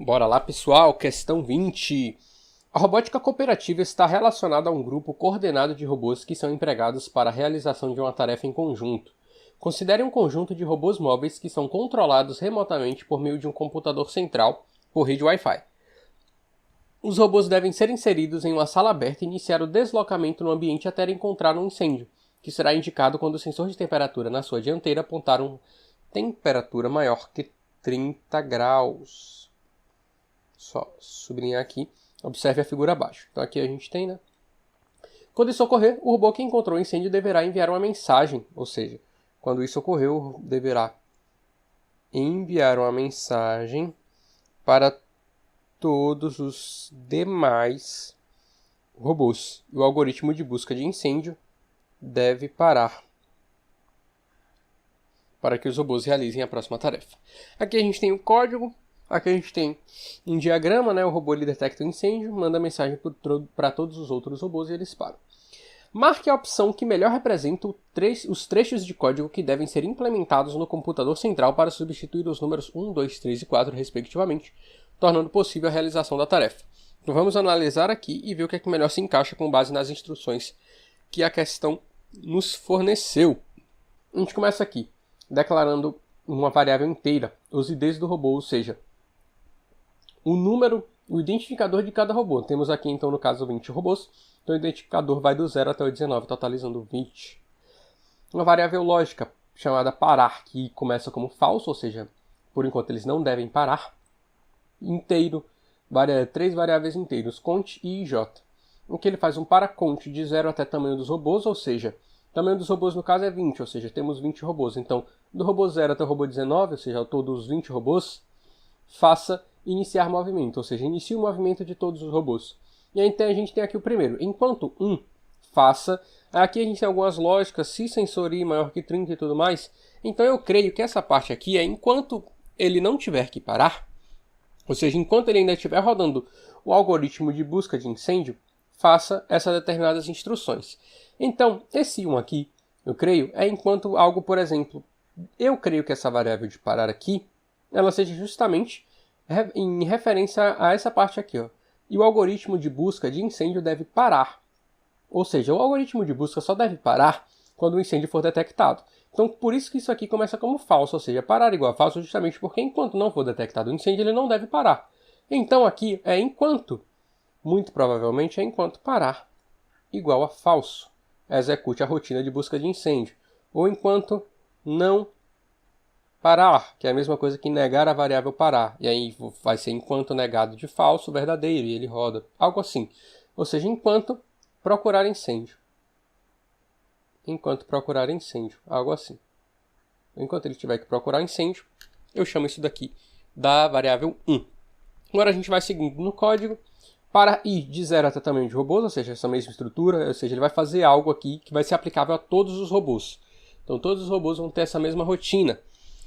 Bora lá, pessoal, questão 20. A robótica cooperativa está relacionada a um grupo coordenado de robôs que são empregados para a realização de uma tarefa em conjunto. Considere um conjunto de robôs móveis que são controlados remotamente por meio de um computador central por rede Wi-Fi. Os robôs devem ser inseridos em uma sala aberta e iniciar o deslocamento no ambiente até encontrar um incêndio, que será indicado quando o sensor de temperatura na sua dianteira apontar uma temperatura maior que 30 graus. Só sublinhar aqui, observe a figura abaixo. Então aqui a gente tem, né? Quando isso ocorrer, o robô que encontrou o incêndio deverá enviar uma mensagem, ou seja, quando isso ocorrer, deverá enviar uma mensagem para todos os demais robôs. E o algoritmo de busca de incêndio deve parar para que os robôs realizem a próxima tarefa. Aqui a gente tem o código, aqui a gente tem um diagrama, né? O robô ele detecta o incêndio, manda mensagem para todos os outros robôs e eles param. Marque a opção que melhor representa os trechos de código que devem ser implementados no computador central para substituir os números 1, 2, 3 e 4, respectivamente, tornando possível a realização da tarefa. Então vamos analisar aqui e ver o que é que melhor se encaixa com base nas instruções que a questão nos forneceu. A gente começa aqui, declarando uma variável inteira, os IDs do robô, ou seja, o número, o identificador de cada robô. Temos aqui, então, no caso, 20 robôs. Então, o identificador vai do 0 até o 19, totalizando 20. Uma variável lógica, chamada parar, que começa como falso, ou seja, por enquanto eles não devem parar. Inteiro, três variáveis inteiros, cont e ij. O que ele faz um para-cont de 0 até tamanho dos robôs, ou seja, o tamanho dos robôs no caso é 20, ou seja, temos 20 robôs. Então, do robô 0 até o robô 19, ou seja, ao todo os 20 robôs, faça iniciar movimento, ou seja, inicie o movimento de todos os robôs. E aí, então a gente tem aqui o primeiro, enquanto 1 faça, aqui a gente tem algumas lógicas, se sensor i maior que 30 e tudo mais, então eu creio que essa parte aqui é enquanto ele não tiver que parar, ou seja, enquanto ele ainda estiver rodando o algoritmo de busca de incêndio, faça essas determinadas instruções. Então, esse 1 aqui, eu creio, é enquanto algo, por exemplo, eu creio que essa variável de parar aqui, ela seja justamente em referência a essa parte aqui, ó. E o algoritmo de busca de incêndio deve parar. Ou seja, o algoritmo de busca só deve parar quando o incêndio for detectado. Então, por isso que isso aqui começa como falso, ou seja, parar igual a falso, justamente porque enquanto não for detectado o incêndio, ele não deve parar. Então, aqui é enquanto. Muito provavelmente é enquanto parar igual a falso. Execute a rotina de busca de incêndio. Ou enquanto não parar, que é a mesma coisa que negar a variável parar. E aí vai ser enquanto negado de falso, verdadeiro, e ele roda. Algo assim. Ou seja, enquanto procurar incêndio. Enquanto procurar incêndio. Algo assim. Enquanto ele tiver que procurar incêndio, eu chamo isso daqui da variável 1. Agora a gente vai seguindo no código. Para i de 0 até tamanho de robôs, ou seja, essa mesma estrutura, ou seja, ele vai fazer algo aqui que vai ser aplicável a todos os robôs. Então todos os robôs vão ter essa mesma rotina.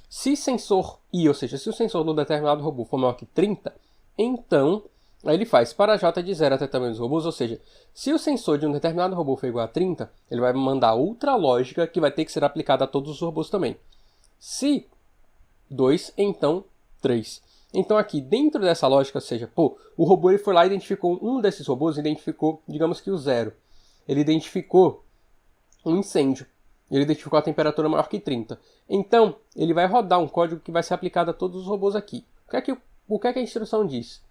Se sensor i, ou seja, se o sensor de um determinado robô for maior que 30, então aí ele faz para j de 0 até tamanho dos robôs, ou seja, se o sensor de um determinado robô for igual a 30, ele vai mandar outra lógica que vai ter que ser aplicada a todos os robôs também. Se 2, então 3. Então aqui, dentro dessa lógica, ou seja, o robô ele foi lá e identificou um desses robôs, identificou, digamos que o 0. Ele identificou um incêndio. Ele identificou a temperatura maior que 30. Então, ele vai rodar um código que vai ser aplicado a todos os robôs aqui. O que é que a instrução diz?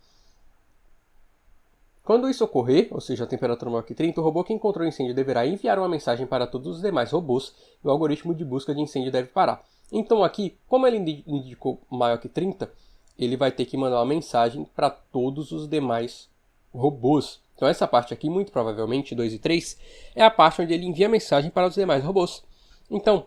Quando isso ocorrer, ou seja, a temperatura maior que 30, o robô que encontrou o incêndio deverá enviar uma mensagem para todos os demais robôs e o algoritmo de busca de incêndio deve parar. Então aqui, como ele indicou maior que 30, ele vai ter que mandar uma mensagem para todos os demais robôs. Então essa parte aqui, muito provavelmente, 2 e 3, é a parte onde ele envia a mensagem para os demais robôs. Então,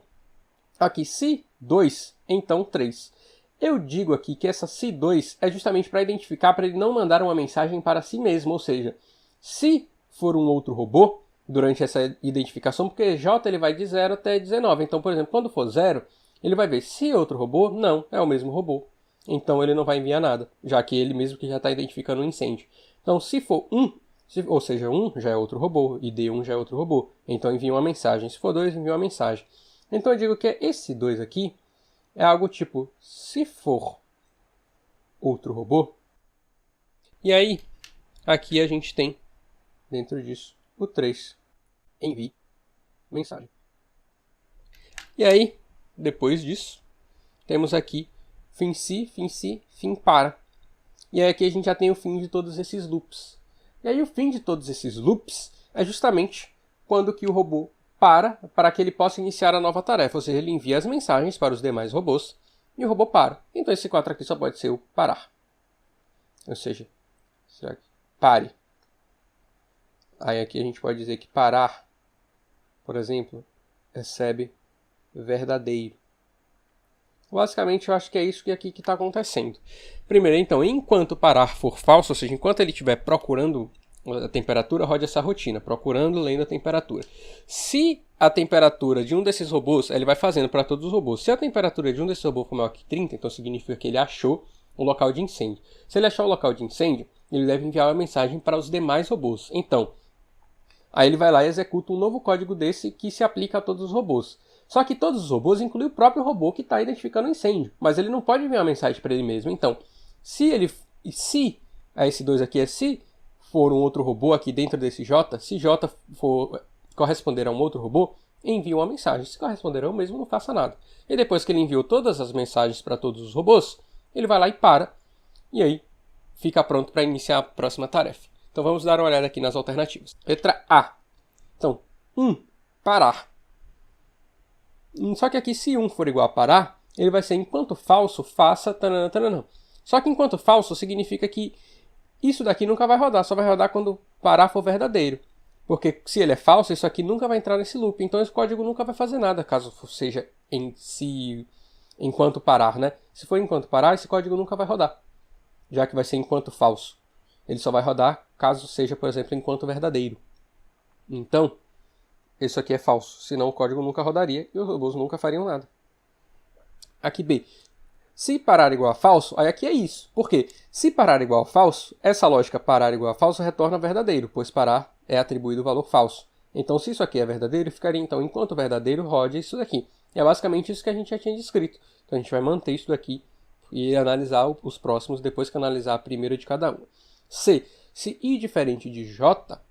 aqui se 2, então 3. Eu digo aqui que essa se 2 é justamente para identificar, para ele não mandar uma mensagem para si mesmo, ou seja, se for um outro robô, durante essa identificação, porque J ele vai de 0 até 19. Então, por exemplo, quando for 0, ele vai ver se é outro robô, não, é o mesmo robô. Então ele não vai enviar nada, já que ele mesmo que já está identificando um incêndio. Então, se for 1, ou seja, 1 já é outro robô, e D1 já é outro robô, então envia uma mensagem. Se for 2, envia uma mensagem. Então eu digo que esse 2 aqui é algo tipo, se for outro robô, E aí, aqui a gente tem, dentro disso, o 3, envie mensagem. E aí, depois disso, temos aqui fim se, fim para. E aí aqui a gente já tem o fim de todos esses loops. E aí o fim de todos esses loops é justamente quando que o robô para que ele possa iniciar a nova tarefa. Ou seja, ele envia as mensagens para os demais robôs e o robô para. Então esse 4 aqui só pode ser o parar. Ou seja, pare. Aí aqui a gente pode dizer que parar, por exemplo, recebe verdadeiro. Basicamente, eu acho que é isso que aqui que está acontecendo. Primeiro, então, enquanto parar for falso, ou seja, enquanto ele estiver procurando a temperatura, rode essa rotina, procurando, lendo a temperatura. Se a temperatura de um desses robôs, ele vai fazendo para todos os robôs. Se a temperatura de um desses robôs for maior que 30, então significa que ele achou o local de incêndio. Se ele achar o local de incêndio, ele deve enviar uma mensagem para os demais robôs. Então, aí ele vai lá e executa um novo código desse que se aplica a todos os robôs. Só que todos os robôs incluem o próprio robô que está identificando o incêndio. Mas ele não pode enviar uma mensagem para ele mesmo. Então, se esse 2 aqui é se for um outro robô aqui dentro desse J, se J for corresponder a um outro robô, envia uma mensagem. Se corresponder ao mesmo, não faça nada. E depois que ele enviou todas as mensagens para todos os robôs, ele vai lá e para. E aí, fica pronto para iniciar a próxima tarefa. Então vamos dar uma olhada aqui nas alternativas. Letra A. Então, 1, parar. Só que aqui, se 1 for igual a parar, ele vai ser enquanto falso, faça tanana, tanana. Só que enquanto falso significa que isso daqui nunca vai rodar, só vai rodar quando parar for verdadeiro. Porque se ele é falso, isso aqui nunca vai entrar nesse loop. Então esse código nunca vai fazer nada, caso seja enquanto parar, né? Se for enquanto parar, esse código nunca vai rodar, já que vai ser enquanto falso. Ele só vai rodar caso seja, por exemplo, enquanto verdadeiro. Então, isso aqui é falso, senão o código nunca rodaria e os robôs nunca fariam nada. Aqui B. Se parar igual a falso, aí aqui é isso. Por quê? Se parar igual a falso, essa lógica parar igual a falso retorna verdadeiro, pois parar é atribuído o valor falso. Então, se isso aqui é verdadeiro, ficaria então, enquanto verdadeiro, rode isso daqui. E é basicamente isso que a gente já tinha descrito. Então, a gente vai manter isso daqui e analisar os próximos depois que analisar a primeira de cada um. C. Se I diferente de J,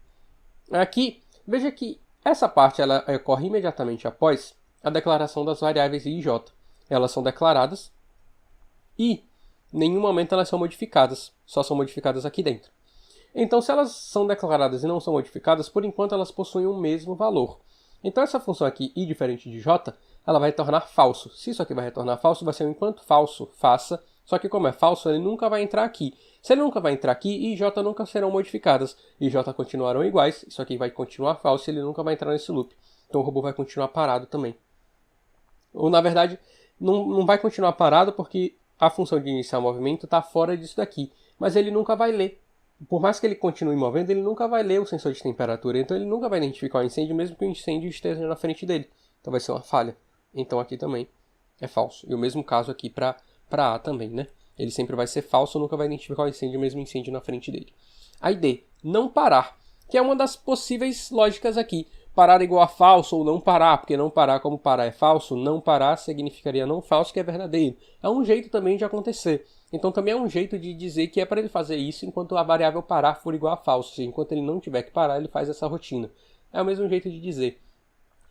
aqui, veja que essa parte ela ocorre imediatamente após a declaração das variáveis I e J. Elas são declaradas e em nenhum momento elas são modificadas, só são modificadas aqui dentro. Então, se elas são declaradas e não são modificadas, por enquanto elas possuem o mesmo valor. Então, essa função aqui, I diferente de J, ela vai retornar falso. Se isso aqui vai retornar falso, vai ser um enquanto falso, faça. Só que como é falso, ele nunca vai entrar aqui. Se ele nunca vai entrar aqui, I e J nunca serão modificadas. I e J continuarão iguais, isso aqui vai continuar falso e ele nunca vai entrar nesse loop. Então, o robô vai continuar parado também. Ou, na verdade, não vai continuar parado porque a função de iniciar o movimento está fora disso daqui. Mas ele nunca vai ler. Por mais que ele continue movendo, ele nunca vai ler o sensor de temperatura. Então ele nunca vai identificar o incêndio, mesmo que o incêndio esteja na frente dele. Então vai ser uma falha. Então aqui também é falso. E o mesmo caso aqui para A também, né? Ele sempre vai ser falso, nunca vai identificar o incêndio, mesmo incêndio na frente dele. Aí D, não parar, que é uma das possíveis lógicas aqui. Parar igual a falso ou não parar, porque não parar como parar é falso, não parar significaria não falso, que é verdadeiro. É um jeito também de acontecer. Então também é um jeito de dizer que é para ele fazer isso enquanto a variável parar for igual a falso. Ou seja, enquanto ele não tiver que parar, ele faz essa rotina. É o mesmo jeito de dizer.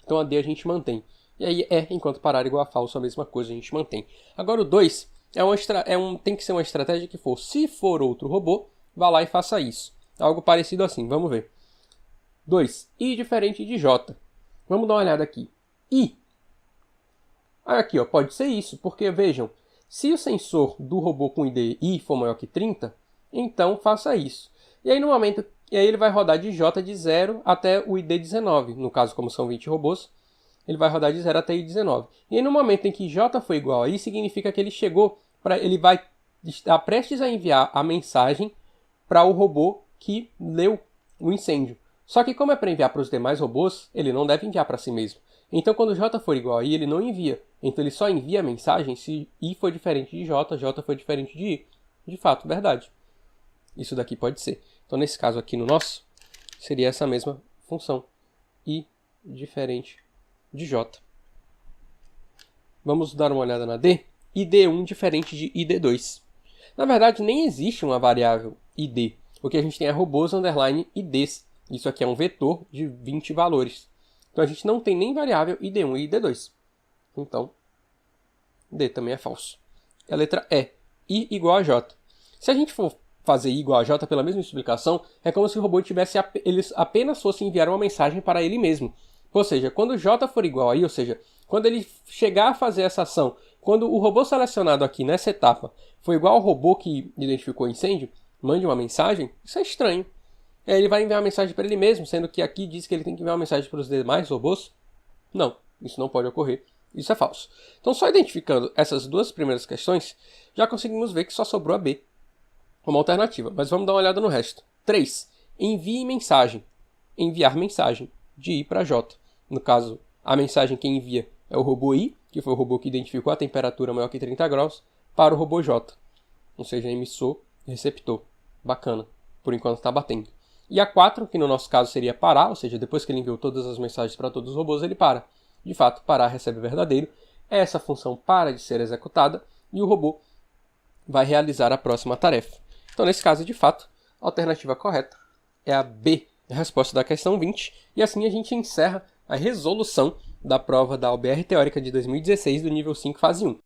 Então a D a gente mantém. E aí enquanto parar igual a falso, a mesma coisa a gente mantém. Agora o 2 tem que ser uma estratégia que for, se for outro robô, vá lá e faça isso. Algo parecido assim, vamos ver. 2. I diferente de J. Vamos dar uma olhada aqui. I. Aqui, ó, pode ser isso, porque vejam, se o sensor do robô com ID I for maior que 30, então faça isso. E aí no momento, ele vai rodar de J de 0 até o ID 19. No caso, como são 20 robôs, ele vai rodar de 0 até I 19. E aí no momento em que J for igual a I, significa que ele vai estar prestes a enviar a mensagem para o robô que leu o incêndio. Só que como é para enviar para os demais robôs, ele não deve enviar para si mesmo. Então quando J for igual a I, ele não envia. Então ele só envia a mensagem se I for diferente de J, J for diferente de I. De fato, verdade. Isso daqui pode ser. Então nesse caso aqui no nosso, seria essa mesma função. I diferente de J. Vamos dar uma olhada na D. ID1 diferente de ID2. Na verdade, nem existe uma variável ID. O que a gente tem é robôs underline IDs. Isso aqui é um vetor de 20 valores. Então a gente não tem nem variável ID1 e ID2. Então, D também é falso. E a letra E. I igual a J. Se a gente for fazer I igual a J pela mesma explicação, é como se o robô tivesse eles apenas fossem enviar uma mensagem para ele mesmo. Ou seja, quando J for igual a I, ou seja, quando ele chegar a fazer essa ação, quando o robô selecionado aqui nessa etapa for igual ao robô que identificou o incêndio, mande uma mensagem, isso é estranho. E aí ele vai enviar uma mensagem para ele mesmo, sendo que aqui diz que ele tem que enviar uma mensagem para os demais robôs. Não, isso não pode ocorrer. Isso é falso. Então, só identificando essas duas primeiras questões, já conseguimos ver que só sobrou a B como alternativa. Mas vamos dar uma olhada no resto. 3. Envie mensagem. Enviar mensagem. De I para J. No caso, a mensagem que envia é o robô I, que foi o robô que identificou a temperatura maior que 30 graus, para o robô J. Ou seja, emissor e receptor. Bacana. Por enquanto está batendo. E a 4, que no nosso caso seria parar, ou seja, depois que ele enviou todas as mensagens para todos os robôs, ele para. De fato, parar recebe verdadeiro. Essa função para de ser executada e o robô vai realizar a próxima tarefa. Então, nesse caso, de fato, a alternativa correta é a B, a resposta da questão 20. E assim a gente encerra a resolução da prova da OBR Teórica de 2016 do nível 5, fase 1.